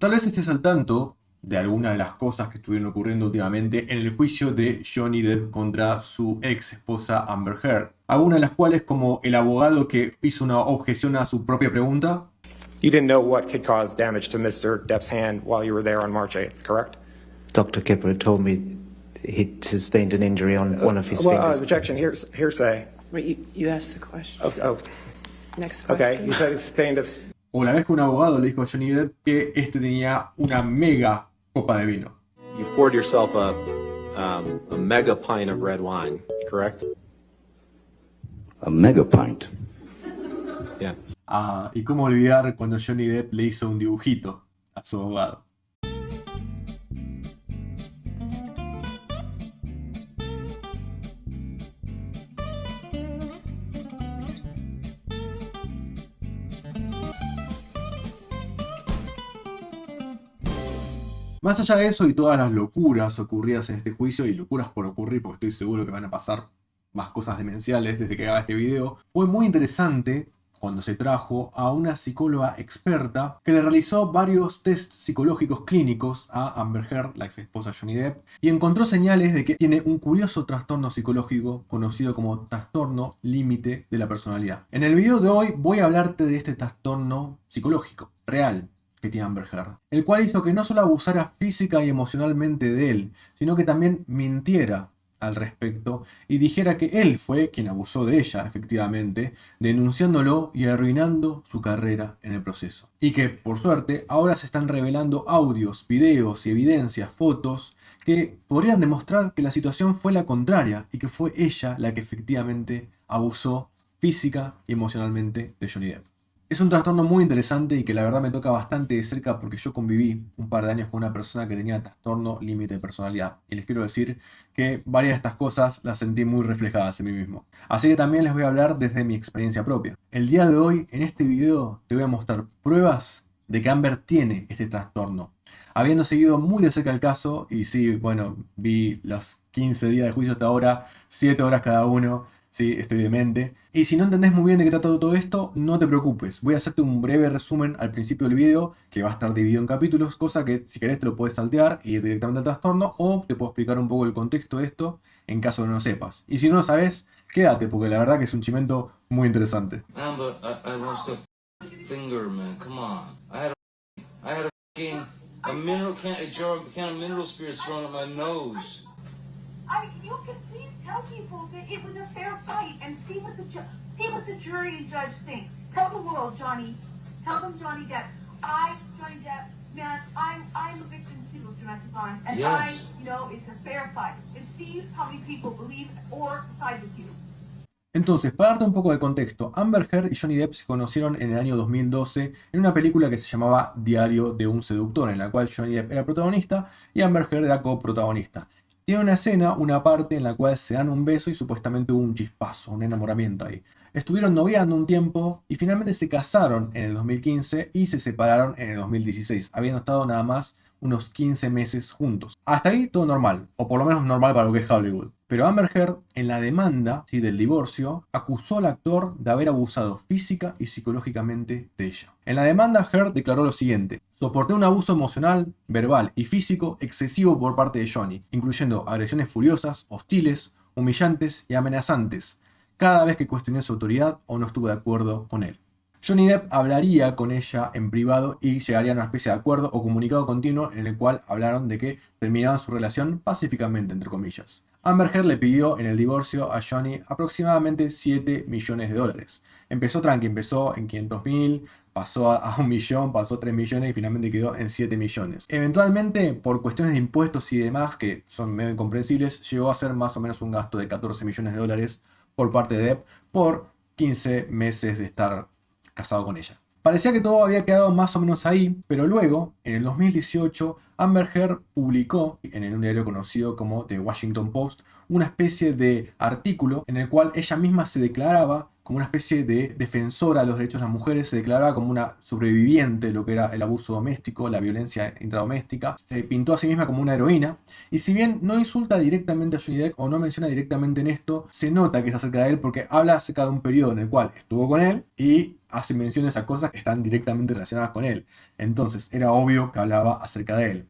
Tal vez estés al tanto de algunas de las cosas que estuvieron ocurriendo últimamente en el juicio de Johnny Depp contra su ex esposa Amber Heard. Algunas de las cuales, como el abogado que hizo una objeción a su propia pregunta. You didn't know what could cause damage to Mr. Depp's hand while you were there on March 8th, correct? Dr. Kipper told me he'd sustained an injury on one of his fingers. Objection, hearsay. Wait, you asked the question. Next question. Okay, you said he sustained a... O la vez que un abogado le dijo a Johnny Depp que este tenía una mega copa de vino. You poured yourself a mega pint of red wine, correct? A mega pint. Yeah. Y cómo olvidar cuando Johnny Depp le hizo un dibujito a su abogado. Más allá de eso y todas las locuras ocurridas en este juicio, y locuras por ocurrir porque estoy seguro que van a pasar más cosas demenciales desde que haga este video, fue muy interesante cuando se trajo a una psicóloga experta que le realizó varios test psicológicos clínicos a Amber Heard, la ex esposa de Johnny Depp, y encontró señales de que tiene un curioso trastorno psicológico conocido como trastorno límite de la personalidad. En el video de hoy voy a hablarte de este trastorno psicológico, real, que tiene Amber Heard, el cual hizo que no solo abusara física y emocionalmente de él, sino que también mintiera al respecto y dijera que él fue quien abusó de ella, efectivamente, denunciándolo y arruinando su carrera en el proceso. Y que, por suerte, ahora se están revelando audios, videos y evidencias, fotos, que podrían demostrar que la situación fue la contraria y que fue ella la que efectivamente abusó física y emocionalmente de Johnny Depp. Es un trastorno muy interesante y que la verdad me toca bastante de cerca porque yo conviví un par de años con una persona que tenía trastorno límite de personalidad. Y les quiero decir que varias de estas cosas las sentí muy reflejadas en mí mismo. Así que también les voy a hablar desde mi experiencia propia. El día de hoy, en este video, te voy a mostrar pruebas de que Amber tiene este trastorno. Habiendo seguido muy de cerca el caso, y sí, bueno, vi los 15 días de juicio hasta ahora, 7 horas cada uno. Sí, estoy demente. Y si no entendés muy bien de qué trata todo esto, no te preocupes. Voy a hacerte un breve resumen al principio del video, que va a estar dividido en capítulos, cosa que si querés te lo puedes saltear y ir directamente al trastorno, o te puedo explicar un poco el contexto de esto en caso de no lo sepas. Y si no lo sabes, quédate, porque la verdad que es un chimento muy interesante. Amber, I lost a finger, man. Come on. I had a mineral can of mineral spirits thrown at my nose. You can please tell people that it was a fair fight and see what the jury and judge think. Tell the world, Johnny. Tell them, Johnny Depp. Johnny Depp, man, I'm a victim too of domestic violence, and yes. It's a fair fight. And see how many people believe or side with you. Entonces, para darte un poco de contexto, Amber Heard y Johnny Depp se conocieron en el año 2012 en una película que se llamaba Diario de un seductor, en la cual Johnny Depp era protagonista y Amber Heard era coprotagonista. Tiene una escena, una parte en la cual se dan un beso y supuestamente hubo un chispazo, un enamoramiento ahí. Estuvieron noviando un tiempo y finalmente se casaron en el 2015 y se separaron en el 2016, habiendo estado nada más unos 15 meses juntos. Hasta ahí todo normal, o por lo menos normal para lo que es Hollywood. Pero Amber Heard, en la demanda del divorcio, acusó al actor de haber abusado física y psicológicamente de ella. En la demanda, Heard declaró lo siguiente: soporté un abuso emocional, verbal y físico excesivo por parte de Johnny, incluyendo agresiones furiosas, hostiles, humillantes y amenazantes, cada vez que cuestioné su autoridad o no estuve de acuerdo con él. Johnny Depp hablaría con ella en privado y llegaría a una especie de acuerdo o comunicado continuo en el cual hablaron de que terminaban su relación pacíficamente, entre comillas. Amber Heard le pidió en el divorcio a Johnny aproximadamente $7 millones. Empezó tranqui, empezó en 500.000, pasó a 1 millón, pasó a 3 millones y finalmente quedó en 7 millones. Eventualmente, por cuestiones de impuestos y demás, que son medio incomprensibles, llegó a ser más o menos un gasto de $14 millones por parte de Depp por 15 meses de estar casado con ella. Parecía que todo había quedado más o menos ahí, pero luego, en el 2018, Amber Heard publicó en un diario conocido como The Washington Post una especie de artículo en el cual ella misma se declaraba como una especie de defensora de los derechos de las mujeres, se declaraba como una sobreviviente de lo que era el abuso doméstico, la violencia intradoméstica. Se pintó a sí misma como una heroína, y si bien no insulta directamente a Johnny Depp o no menciona directamente en esto, se nota que es acerca de él porque habla acerca de un periodo en el cual estuvo con él y hace menciones a cosas que están directamente relacionadas con él. Entonces era obvio que hablaba acerca de él.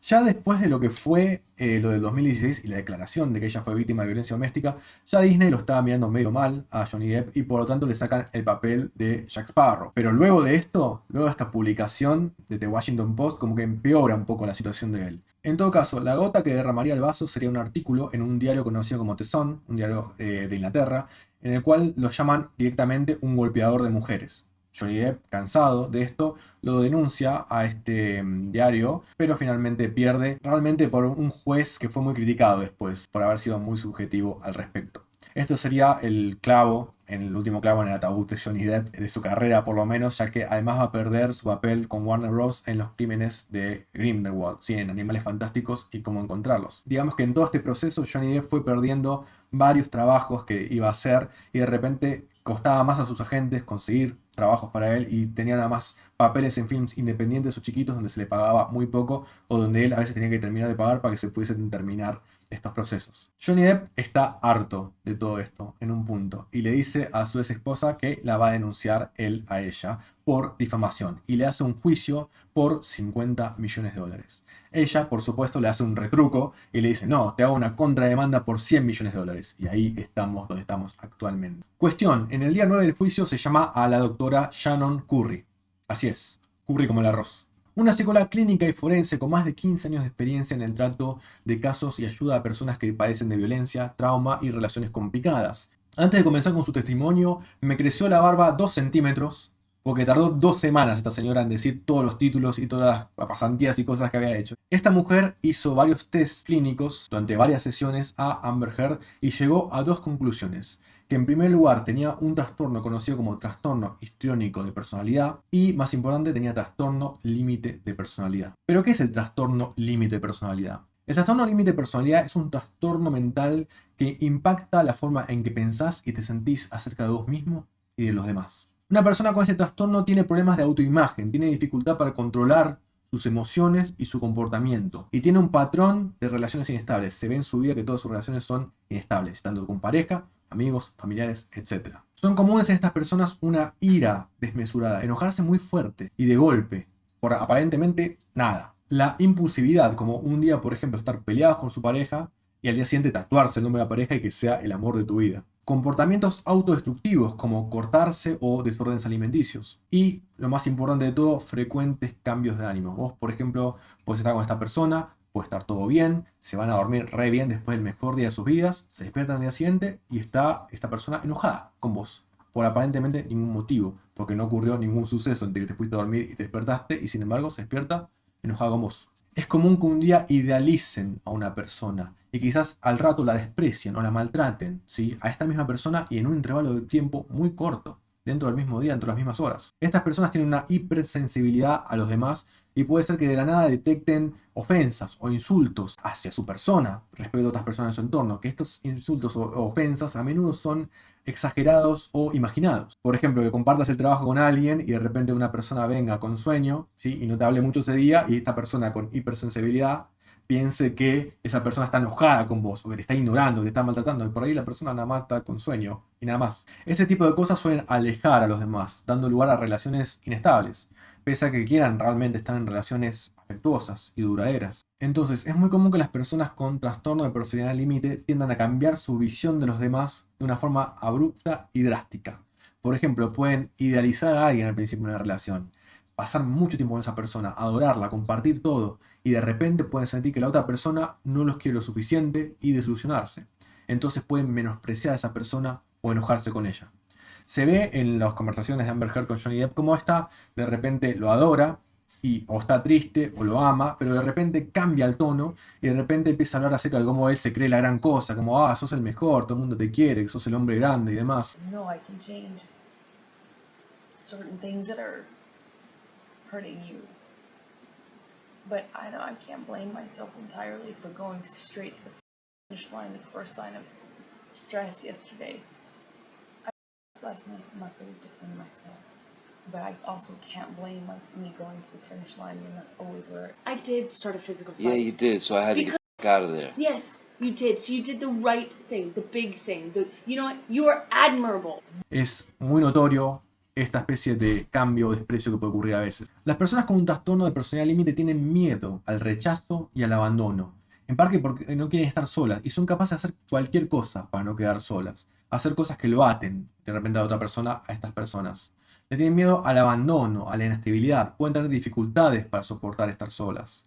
Ya después de lo que fue lo del 2016 y la declaración de que ella fue víctima de violencia doméstica, ya Disney lo estaba mirando medio mal a Johnny Depp y por lo tanto le sacan el papel de Jack Sparrow. Pero luego de esto, luego de esta publicación de The Washington Post, como que empeora un poco la situación de él. En todo caso, la gota que derramaría el vaso sería un artículo en un diario conocido como The Sun, un diario de Inglaterra, en el cual lo llaman directamente un golpeador de mujeres. Johnny Depp, cansado de esto, lo denuncia a este diario, pero finalmente pierde, realmente por un juez que fue muy criticado después, por haber sido muy subjetivo al respecto. Esto sería el clavo, el último clavo en el ataúd de Johnny Depp, de su carrera por lo menos, ya que además va a perder su papel con Warner Bros. En los crímenes de Grindelwald, ¿sí? En Animales Fantásticos y cómo encontrarlos. Digamos que en todo este proceso Johnny Depp fue perdiendo varios trabajos que iba a hacer y de repente costaba más a sus agentes conseguir trabajos para él y tenía nada más papeles en films independientes o chiquitos donde se le pagaba muy poco o donde él a veces tenía que terminar de pagar para que se pudiesen terminar estos procesos. Johnny Depp está harto de todo esto en un punto y le dice a su ex esposa que la va a denunciar él a ella por difamación y le hace un juicio por 50 millones de dólares. Ella, por supuesto, le hace un retruco y le dice, no, te hago una contrademanda por 100 millones de dólares. Y ahí estamos donde estamos actualmente. Cuestión, en el día 9 del juicio se llama a la doctora Shannon Curry. Así es, Curry como el arroz. Una psicóloga clínica y forense con más de 15 años de experiencia en el trato de casos y ayuda a personas que padecen de violencia, trauma y relaciones complicadas. Antes de comenzar con su testimonio, me creció la barba 2 centímetros, porque tardó 2 semanas esta señora en decir todos los títulos y todas las pasantías y cosas que había hecho. Esta mujer hizo varios tests clínicos durante varias sesiones a Amber Heard y llegó a 2 conclusiones. Que en primer lugar tenía un trastorno conocido como trastorno histriónico de personalidad y, más importante, tenía trastorno límite de personalidad. ¿Pero qué es el trastorno límite de personalidad? El trastorno límite de personalidad es un trastorno mental que impacta la forma en que pensás y te sentís acerca de vos mismo y de los demás. Una persona con este trastorno tiene problemas de autoimagen, tiene dificultad para controlar sus emociones y su comportamiento. Y tiene un patrón de relaciones inestables. Se ve en su vida que todas sus relaciones son inestables, tanto con pareja, amigos, familiares, etc. Son comunes en estas personas una ira desmesurada, enojarse muy fuerte y de golpe, por aparentemente nada. La impulsividad, como un día, por ejemplo, estar peleados con su pareja y al día siguiente tatuarse el nombre de la pareja y que sea el amor de tu vida. Comportamientos autodestructivos como cortarse o desórdenes alimenticios. Y, lo más importante de todo, frecuentes cambios de ánimo. Vos, por ejemplo, podés estar con esta persona, puede estar todo bien, se van a dormir re bien después del mejor día de sus vidas, se despiertan al día siguiente y está esta persona enojada con vos. Por aparentemente ningún motivo, porque no ocurrió ningún suceso entre que te fuiste a dormir y te despertaste y sin embargo se despierta enojada con vos. Es común que un día idealicen a una persona y quizás al rato la desprecien o la maltraten, ¿sí? A esta misma persona y en un intervalo de tiempo muy corto, dentro del mismo día, dentro de las mismas horas. Estas personas tienen una hipersensibilidad a los demás y puede ser que de la nada detecten ofensas o insultos hacia su persona respecto a otras personas en su entorno, que estos insultos o ofensas a menudo son exagerados o imaginados. Por ejemplo, que compartas el trabajo con alguien y de repente una persona venga con sueño, ¿sí? Y no te hable mucho ese día y esta persona con hipersensibilidad piense que esa persona está enojada con vos o que te está ignorando, que te está maltratando y por ahí la persona nada más está con sueño y nada más. Este tipo de cosas suelen alejar a los demás, dando lugar a relaciones inestables, pese a que quieran realmente estar en relaciones afectuosas y duraderas. Entonces, es muy común que las personas con trastorno de personalidad límite tiendan a cambiar su visión de los demás de una forma abrupta y drástica. Por ejemplo, pueden idealizar a alguien al principio de una relación, pasar mucho tiempo con esa persona, adorarla, compartir todo, y de repente pueden sentir que la otra persona no los quiere lo suficiente y desilusionarse. Entonces pueden menospreciar a esa persona o enojarse con ella. Se ve en las conversaciones de Amber Heard con Johnny Depp cómo esta de repente lo adora y o está triste o lo ama, pero de repente cambia el tono y de repente empieza a hablar acerca de cómo él se cree la gran cosa, como sos el mejor, todo el mundo te quiere, sos el hombre grande y demás. No, I can change certain things that are hurting you. But I know I can't blame myself entirely for going straight to the finish line, the first sign of stress yesterday. last night. I'm not going to defend myself. But I also can't blame like me going to the finish line, and that's always where I did start a physical fight. Yeah, you did, so I had to get the out of there. Yes, you did. So you did the right thing, the big thing. You know what? You are admirable. Es muy notorio esta especie de cambio o desprecio que puede ocurrir a veces. Las personas con un trastorno de personalidad límite tienen miedo al rechazo y al abandono. En parte porque no quieren estar solas y son capaces de hacer cualquier cosa para no quedar solas. Hacer cosas que lo aten de repente a otra persona, a estas personas. Le tienen miedo al abandono, a la inestabilidad. Pueden tener dificultades para soportar estar solas.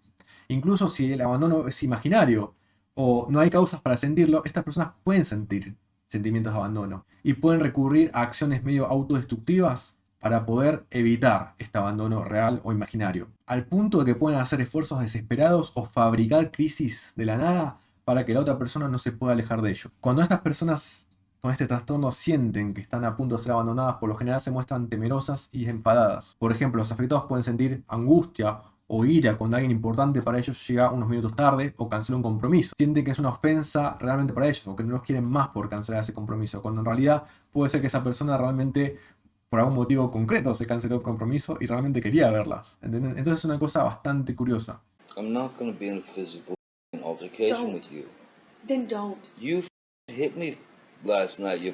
Incluso si el abandono es imaginario o no hay causas para sentirlo, estas personas pueden sentir sentimientos de abandono y pueden recurrir a acciones medio autodestructivas para poder evitar este abandono real o imaginario. Al punto de que pueden hacer esfuerzos desesperados o fabricar crisis de la nada para que la otra persona no se pueda alejar de ello. Cuando estas personas con este trastorno sienten que están a punto de ser abandonadas, por lo general se muestran temerosas y enfadadas. Por ejemplo, los afectados pueden sentir angustia o ira cuando alguien importante para ellos llega unos minutos tarde o cancela un compromiso. Sienten que es una ofensa realmente para ellos o que no los quieren más por cancelar ese compromiso, cuando en realidad puede ser que esa persona realmente por algún motivo concreto se canceló el compromiso y realmente quería verlas. ¿Entienden? Entonces es una cosa bastante curiosa. I'm not gonna be in a physical altercation Don't. with you. Then don't. You hit me last night. You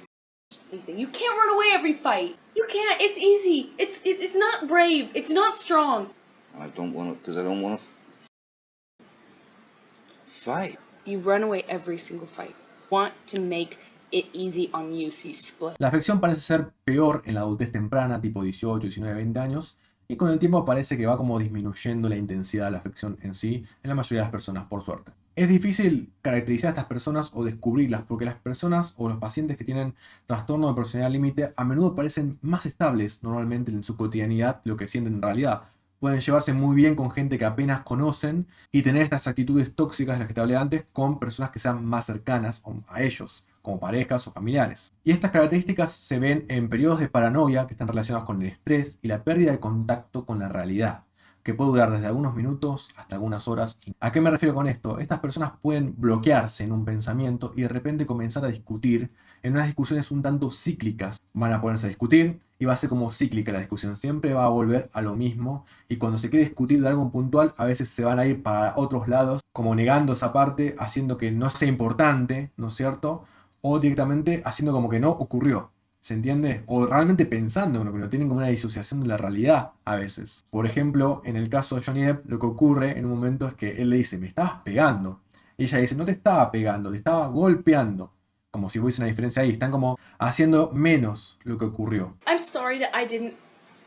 You can't run away every fight. You can't. It's easy. It's not brave. It's not strong. I don't want to, because I don't want to fight. You run away every single fight. Want to make it easy on you, so you split. La afección parece ser peor en la adultez temprana, tipo 18, 19, 20 años, y con el tiempo parece que va como disminuyendo la intensidad de la afección en sí en la mayoría de las personas, por suerte. Es difícil caracterizar a estas personas o descubrirlas porque las personas o los pacientes que tienen trastorno de personalidad límite a menudo parecen más estables normalmente en su cotidianidad de lo que sienten en realidad. Pueden llevarse muy bien con gente que apenas conocen y tener estas actitudes tóxicas de las que te hablé antes con personas que sean más cercanas a ellos, como parejas o familiares. Y estas características se ven en periodos de paranoia que están relacionados con el estrés y la pérdida de contacto con la realidad, que puede durar desde algunos minutos hasta algunas horas. ¿A qué me refiero con esto? Estas personas pueden bloquearse en un pensamiento y de repente comenzar a discutir en unas discusiones un tanto cíclicas. Van a ponerse a discutir y va a ser como cíclica la discusión, siempre va a volver a lo mismo y cuando se quiere discutir de algo puntual a veces se van a ir para otros lados, como negando esa parte, haciendo que no sea importante, ¿no es cierto? O directamente haciendo como que no ocurrió. ¿Se entiende? O realmente pensando en lo que no tienen como una disociación de la realidad a veces. Por ejemplo, en el caso de Johnny Depp, lo que ocurre en un momento es que él le dice, me estabas pegando. Y ella dice, no te estaba pegando, te estaba golpeando. Como si hubiese una diferencia ahí. Están como haciendo menos lo que ocurrió. I'm sorry that I didn't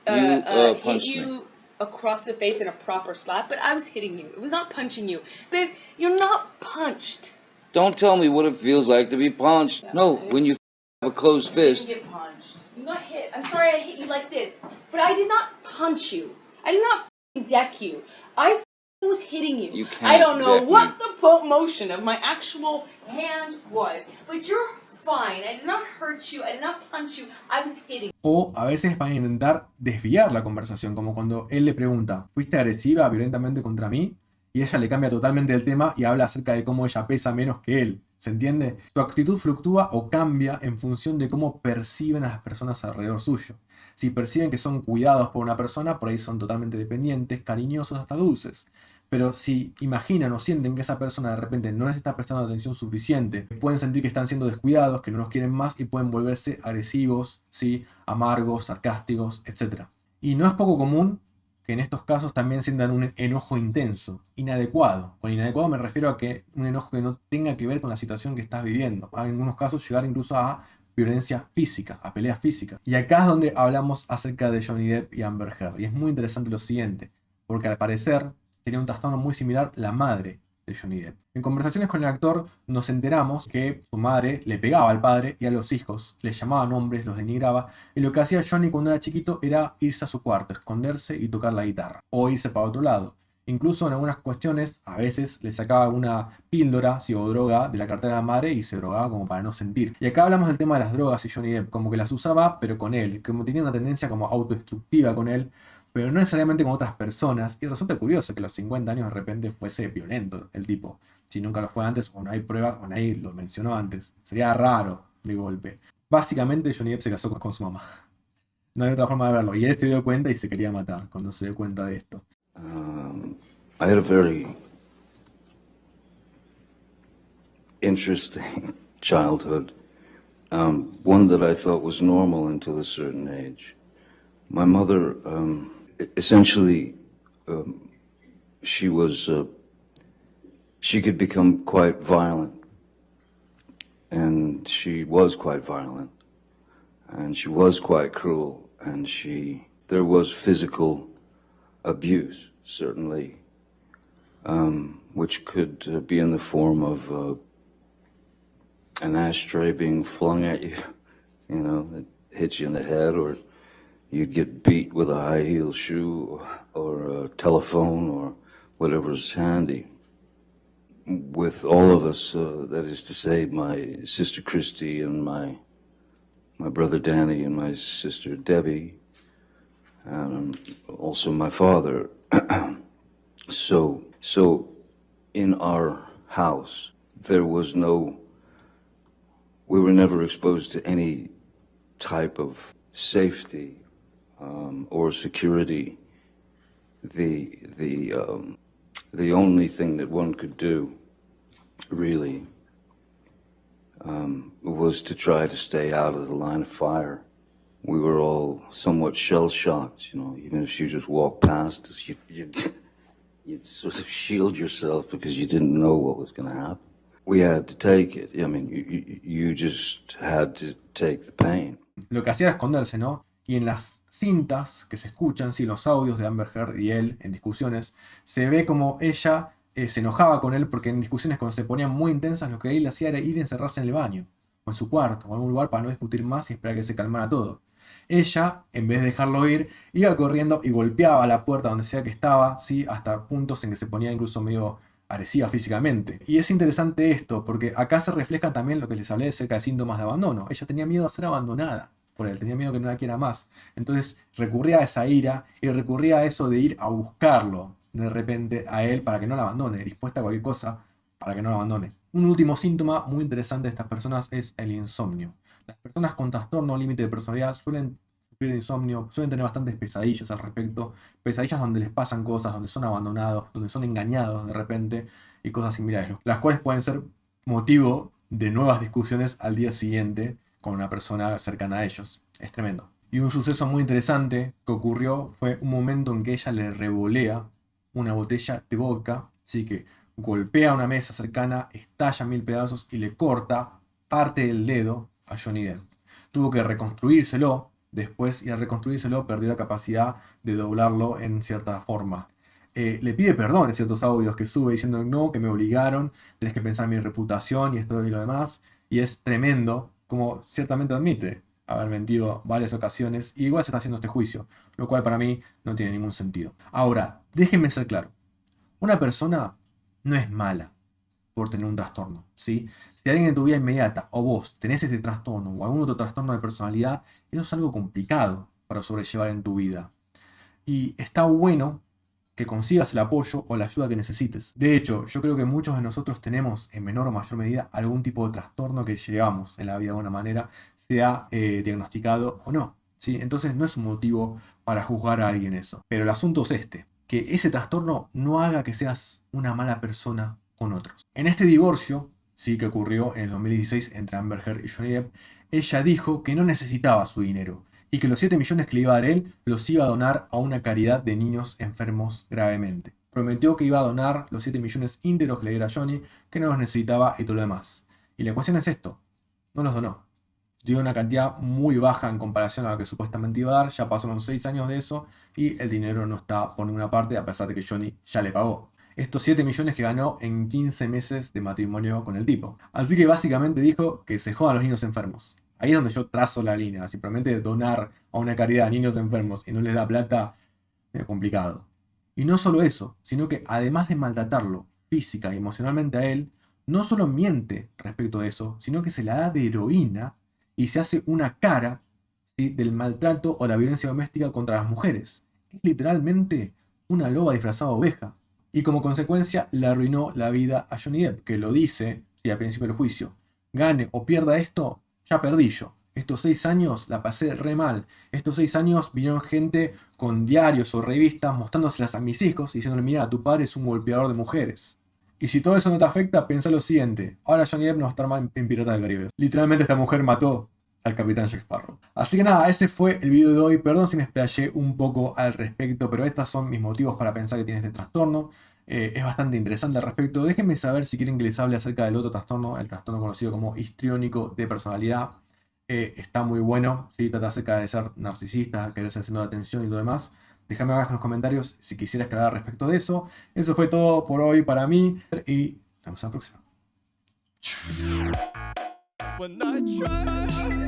hit punched you across the face in a proper slap, but I was hitting you. It was not punching you. Babe, you're not punched. Don't tell me what it feels like to be punched. No, when you have a closed You didn't fist. get punched. You got hit. I'm sorry I hit you like this, but I did not punch you. I did not deck you. I was hitting you. You can't I don't know deck what me. the motion of my actual hand was, but you're fine. I did not hurt you. I did not punch you. I was hitting. O a veces van a intentar desviar la conversación, como cuando él le pregunta, ¿fuiste agresiva violentamente contra mí? Y ella le cambia totalmente el tema y habla acerca de cómo ella pesa menos que él. ¿Se entiende? Su actitud fluctúa o cambia en función de cómo perciben a las personas alrededor suyo. Si perciben que son cuidados por una persona, por ahí son totalmente dependientes, cariñosos, hasta dulces. Pero si imaginan o sienten que esa persona de repente no les está prestando atención suficiente, pueden sentir que están siendo descuidados, que no los quieren más y pueden volverse agresivos, ¿sí? Amargos, sarcásticos, etc. Y no es poco común que en estos casos también sientan un enojo intenso, inadecuado. Con inadecuado me refiero a que un enojo que no tenga que ver con la situación que estás viviendo. En algunos casos llegar incluso a violencia física, a peleas físicas. Y acá es donde hablamos acerca de Johnny Depp y Amber Heard. Y es muy interesante lo siguiente, porque al parecer tenía un trastorno muy similar la madre de Johnny Depp. En conversaciones con el actor nos enteramos que su madre le pegaba al padre y a los hijos, les llamaba nombres, los denigraba, y lo que hacía Johnny cuando era chiquito era irse a su cuarto, esconderse y tocar la guitarra, o irse para otro lado. Incluso en algunas cuestiones, a veces le sacaba alguna píldora o droga de la cartera de la madre y se drogaba como para no sentir. Y acá hablamos del tema de las drogas y Johnny Depp, como que las usaba pero con él, como tenía una tendencia como autodestructiva con él, pero no necesariamente con otras personas, y resulta curioso que a los 50 años de repente fuese violento el tipo, si nunca lo fue antes, o no hay pruebas, o nadie lo mencionó antes. Sería raro de golpe. Básicamente Johnny Depp se casó con su mamá. No hay otra forma de verlo. Y él se dio cuenta y se quería matar cuando se dio cuenta de esto. I had a very interesting childhood, one that I thought was normal until a certain age. My mother, essentially, she could become quite violent, and she was quite violent, and she was quite cruel, and there was physical abuse, certainly, which could be in the form of an ashtray being flung at you, it hits you in the head, or you'd get beat with a high-heel shoe or a telephone or whatever's handy. With all of us, that is to say, my sister Christy and my brother Danny and my sister Debbie, and also my father. So in our house, we were never exposed to any type of safety or security. The only thing that one could do, really, was to try to stay out of the line of fire. We were all somewhat shell-shocked, even if you just walked past us, you'd sort of shield yourself because you didn't know what was going to happen. We had to take it. I mean, you just had to take the pain. Lo que hacía era esconderse, ¿no? Y en las cintas que se escuchan, sí, los audios de Amber Heard y él en discusiones, se ve como ella se enojaba con él porque en discusiones cuando se ponían muy intensas lo que él hacía era ir a encerrarse en el baño, o en su cuarto, o en algún lugar para no discutir más y esperar que se calmara todo. Ella, en vez de dejarlo ir, iba corriendo y golpeaba la puerta donde sea que estaba, ¿sí? Hasta puntos en que se ponía incluso medio agresiva físicamente. Y es interesante esto, porque acá se refleja también lo que les hablé acerca de síntomas de abandono. Ella tenía miedo a ser abandonada por él, tenía miedo que no la quiera más. Entonces recurría a esa ira y recurría a eso de ir a buscarlo de repente a él para que no la abandone, dispuesta a cualquier cosa para que no la abandone. Un último síntoma muy interesante de estas personas es el insomnio. Las personas con trastorno o límite de personalidad suelen sufrir de insomnio, suelen tener bastantes pesadillas al respecto, pesadillas donde les pasan cosas, donde son abandonados, donde son engañados de repente y cosas similares, las cuales pueden ser motivo de nuevas discusiones al día siguiente con una persona cercana a ellos. Es tremendo. Y un suceso muy interesante que ocurrió fue un momento en que ella le revolea una botella de vodka, así que golpea una mesa cercana, estalla en 1000 pedazos y le corta parte del dedo a Johnny Depp. Tuvo que reconstruírselo después y al reconstruírselo perdió la capacidad de doblarlo en cierta forma. Le pide perdón en ciertos audios que sube diciendo no, que me obligaron, tenés que pensar en mi reputación y esto y lo demás. Y es tremendo como ciertamente admite haber mentido varias ocasiones y igual se está haciendo este juicio, lo cual para mí no tiene ningún sentido. Ahora, déjenme ser claro, una persona no es mala por tener un trastorno, ¿sí? Si alguien en tu vida inmediata o vos tenés este trastorno o algún otro trastorno de personalidad, eso es algo complicado para sobrellevar en tu vida. Y está bueno que consigas el apoyo o la ayuda que necesites. De hecho, yo creo que muchos de nosotros tenemos en menor o mayor medida algún tipo de trastorno que llevamos en la vida de alguna manera, sea diagnosticado o no, ¿sí? Entonces no es un motivo para juzgar a alguien eso. Pero el asunto es este, que ese trastorno no haga que seas una mala persona con otros. En este divorcio, sí, que ocurrió en el 2016 entre Amber Heard y Johnny Depp, ella dijo que no necesitaba su dinero y que los 7 millones que le iba a dar él los iba a donar a una caridad de niños enfermos gravemente. Prometió que iba a donar los 7 millones íntegros que le diera a Johnny, que no los necesitaba y todo lo demás. Y la cuestión es esto, no los donó. Dio una cantidad muy baja en comparación a lo que supuestamente iba a dar, ya pasaron 6 años de eso y el dinero no está por ninguna parte a pesar de que Johnny ya le pagó. Estos 7 millones que ganó en 15 meses de matrimonio con el tipo. Así que básicamente dijo que se jodan los niños enfermos. Ahí es donde yo trazo la línea. Si promete donar a una caridad a niños enfermos y no les da plata, es complicado. Y no solo eso, sino que además de maltratarlo física y emocionalmente a él, no solo miente respecto de eso, sino que se la da de heroína y se hace una cara, ¿sí?, del maltrato o la violencia doméstica contra las mujeres. Es literalmente una loba disfrazada de oveja. Y como consecuencia le arruinó la vida a Johnny Depp, que lo dice, sí, al principio del juicio. Gane o pierda esto, ya perdí yo. Estos 6 años la pasé re mal. Estos 6 años vinieron gente con diarios o revistas mostrándoselas a mis hijos y diciéndole, mira, tu padre es un golpeador de mujeres. Y si todo eso no te afecta, pensá lo siguiente. Ahora Johnny Depp no va a estar más en Piratas del Caribe. Literalmente esta mujer mató al Capitán Jack Sparrow. Así que nada, ese fue el video de hoy. Perdón si me explayé un poco al respecto, pero estos son mis motivos para pensar que tiene este trastorno. Es bastante interesante al respecto. Déjenme saber si quieren que les hable acerca del otro trastorno, el trastorno conocido como histriónico de personalidad. Está muy bueno, ¿sí? Trata acerca de ser narcisista, querer ser centro de atención y todo demás. Déjame abajo en los comentarios si quisieras que hablara respecto de eso. Eso fue todo por hoy para mí y nos vemos en la próxima. When I try,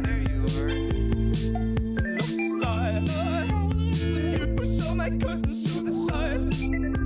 there you are. Looks like you push all my curtains to the side.